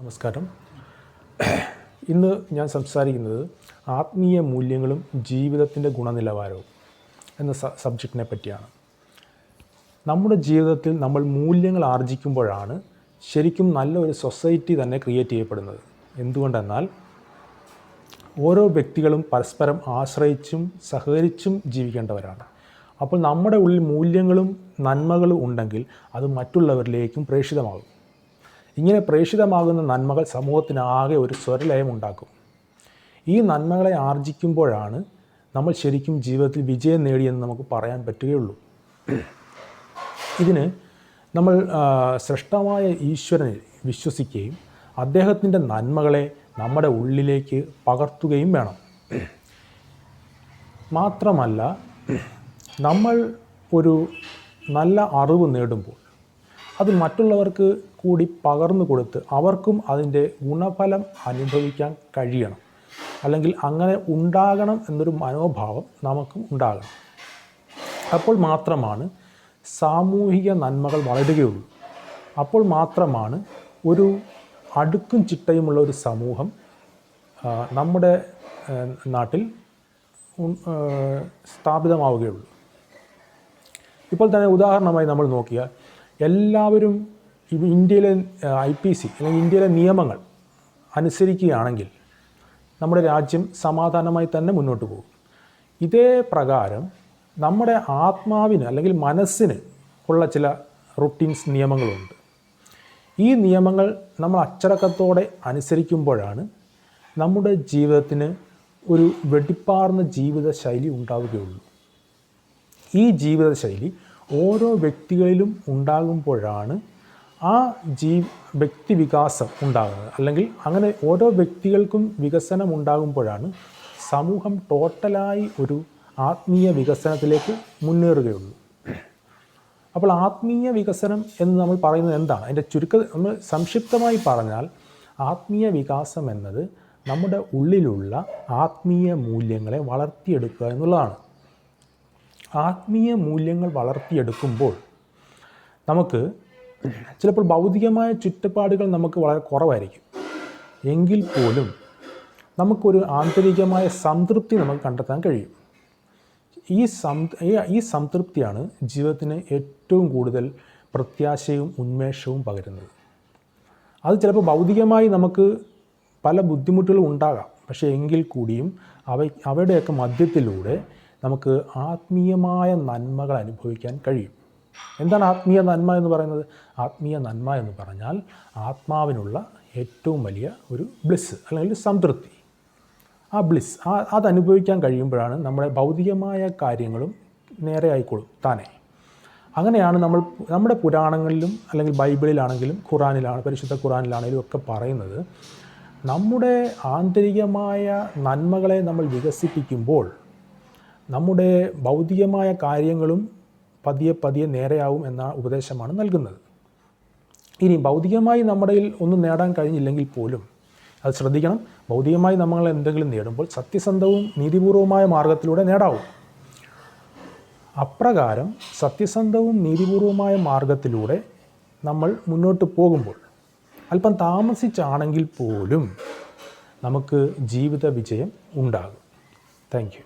നമസ്കാരം. ഇന്ന് ഞാൻ സംസാരിക്കുന്നത് ആത്മീയ മൂല്യങ്ങളും ജീവിതത്തിൻ്റെ ഗുണനിലവാരവും എന്ന സബ്ജക്റ്റിനെ പറ്റിയാണ്. നമ്മുടെ ജീവിതത്തിൽ നമ്മൾ മൂല്യങ്ങൾ ആർജിക്കുമ്പോഴാണ് ശരിക്കും നല്ലൊരു സൊസൈറ്റി തന്നെ ക്രിയേറ്റ് ചെയ്യപ്പെടുന്നത്. എന്തുകൊണ്ടെന്നാൽ ഓരോ വ്യക്തികളും പരസ്പരം ആശ്രയിച്ചും സഹകരിച്ചും ജീവിക്കേണ്ടവരാണ്. അപ്പോൾ നമ്മുടെ ഉള്ളിൽ മൂല്യങ്ങളും നന്മകളും ഉണ്ടെങ്കിൽ അത് മറ്റുള്ളവരിലേക്കും പ്രേഷിതമാകും. ഇങ്ങനെ പ്രേഷിതമാകുന്ന നന്മകൾ സമൂഹത്തിനാകെ ഒരു സ്വരലയം ഉണ്ടാക്കും. ഈ നന്മകളെ ആർജിക്കുമ്പോഴാണ് നമ്മൾ ശരിക്കും ജീവിതത്തിൽ വിജയം നേടിയെന്ന് നമുക്ക് പറയാൻ പറ്റുകയുള്ളൂ. ഇതിന് നമ്മൾ സൃഷ്ടമായ ഈശ്വരനിൽ വിശ്വസിക്കുകയും അദ്ദേഹത്തിൻ്റെ നന്മകളെ നമ്മുടെ ഉള്ളിലേക്ക് പകർത്തുകയും വേണം. മാത്രമല്ല, നമ്മൾ ഒരു നല്ല അറിവ് നേടുമ്പോൾ അത് മറ്റുള്ളവർക്ക് കൂടി പകർന്നു കൊടുത്ത് അവർക്കും അതിൻ്റെ ഗുണഫലം അനുഭവിക്കാൻ കഴിയണം. അല്ലെങ്കിൽ അങ്ങനെ ഉണ്ടാകണം എന്നൊരു മനോഭാവം നമുക്കും ഉണ്ടാകണം. അപ്പോൾ മാത്രമാണ് സാമൂഹിക നന്മകൾ വളരുകയുള്ളൂ. അപ്പോൾ മാത്രമാണ് ഒരു അടുക്കും ചിട്ടയുമുള്ള ഒരു സമൂഹം നമ്മുടെ നാട്ടിൽ സ്ഥാപിതമാവുകയുള്ളൂ. ഇപ്പോൾ തന്നെ ഉദാഹരണമായി നമ്മൾ നോക്കിയാൽ എല്ലാവരും ഇന്ത്യയിലെ IPC അല്ലെങ്കിൽ ഇന്ത്യയിലെ നിയമങ്ങൾ അനുസരിക്കുകയാണെങ്കിൽ നമ്മുടെ രാജ്യം സമാധാനമായി തന്നെ മുന്നോട്ട് പോകും. ഇതേ പ്രകാരം നമ്മുടെ ആത്മാവിന് അല്ലെങ്കിൽ മനസ്സിന് ഉള്ള ചില റുട്ടീൻസ് നിയമങ്ങളുണ്ട്. ഈ നിയമങ്ങൾ നമ്മൾ അച്ചടക്കത്തോടെ അനുസരിക്കുമ്പോഴാണ് നമ്മുടെ ജീവിതത്തിന് ഒരു വെടിപ്പാർന്ന ജീവിതശൈലി ഉണ്ടാവുകയുള്ളൂ. ഈ ജീവിതശൈലി ഓരോ വ്യക്തികളിലും ഉണ്ടാകുമ്പോഴാണ് ആ വ്യക്തി വികാസം ഉണ്ടാകുന്നത്. അല്ലെങ്കിൽ അങ്ങനെ ഓരോ വ്യക്തികൾക്കും വികസനം ഉണ്ടാകുമ്പോഴാണ് സമൂഹം ടോട്ടലായി ഒരു ആത്മീയ വികസനത്തിലേക്ക് മുന്നേറുകയുള്ളൂ. അപ്പോൾ ആത്മീയ വികസനം എന്ന് നമ്മൾ പറയുന്നത് എന്താണ്? അതിൻ്റെ നമ്മൾ സംക്ഷിപ്തമായി പറഞ്ഞാൽ ആത്മീയ വികാസം എന്നത് നമ്മുടെ ഉള്ളിലുള്ള ആത്മീയ മൂല്യങ്ങളെ വളർത്തിയെടുക്കുക എന്നുള്ളതാണ്. ആത്മീയ മൂല്യങ്ങൾ വളർത്തിയെടുക്കുമ്പോൾ നമുക്ക് ചിലപ്പോൾ ഭൗതികമായ ചുറ്റുപാടുകൾ നമുക്ക് വളരെ കുറവായിരിക്കും. എങ്കിൽ പോലും നമുക്കൊരു ആന്തരികമായ സംതൃപ്തി നമുക്ക് കണ്ടെത്താൻ കഴിയും. ഈ സംതൃപ്തിയാണ് ജീവിതത്തിന് ഏറ്റവും കൂടുതൽ പ്രത്യാശയും ഉന്മേഷവും പകരുന്നത്. അത് ചിലപ്പോൾ ഭൗതികമായി നമുക്ക് പല ബുദ്ധിമുട്ടുകളും ഉണ്ടാകാം. പക്ഷേ എങ്കിൽ കൂടിയും അവയുടെയൊക്കെ മധ്യത്തിലൂടെ നമുക്ക് ആത്മീയമായ നന്മകൾ അനുഭവിക്കാൻ കഴിയും. എന്താണ് ആത്മീയ നന്മ എന്ന് പറയുന്നത്? ആത്മീയ നന്മ എന്ന് പറഞ്ഞാൽ ആത്മാവിനുള്ള ഏറ്റവും വലിയ ഒരു ബ്ലിസ് അല്ലെങ്കിൽ സംതൃപ്തി. ആ ബ്ലിസ് അതനുഭവിക്കാൻ കഴിയുമ്പോഴാണ് നമ്മുടെ ഭൗതികമായ കാര്യങ്ങളും നേരെ ആയിക്കോളും താനെ. അങ്ങനെയാണ് നമ്മുടെ പുരാണങ്ങളിലും അല്ലെങ്കിൽ ബൈബിളിലാണെങ്കിലും പരിശുദ്ധ ഖുറാനിലാണെങ്കിലും ഒക്കെ പറയുന്നത്, നമ്മുടെ ആന്തരികമായ നന്മകളെ നമ്മൾ വികസിപ്പിക്കുമ്പോൾ നമ്മുടെ ഭൗതികമായ കാര്യങ്ങളും പതിയെ നേരെയാവും എന്ന ഉപദേശമാണ് നൽകുന്നത്. ഇനി ഭൗതികമായി നമ്മുടെ ഒന്നും നേടാൻ കഴിഞ്ഞില്ലെങ്കിൽ പോലും അത് ശ്രദ്ധിക്കണം. ഭൗതികമായി നമ്മൾ എന്തെങ്കിലും നേടുമ്പോൾ സത്യസന്ധവും നീതിപൂർവമായ മാർഗത്തിലൂടെ നേടാവും. അപ്രകാരം സത്യസന്ധവും നീതിപൂർവമായ മാർഗത്തിലൂടെ നമ്മൾ മുന്നോട്ട് പോകുമ്പോൾ അല്പം താമസിച്ചാണെങ്കിൽ പോലും നമുക്ക് ജീവിത വിജയം ഉണ്ടാകും. Thank you.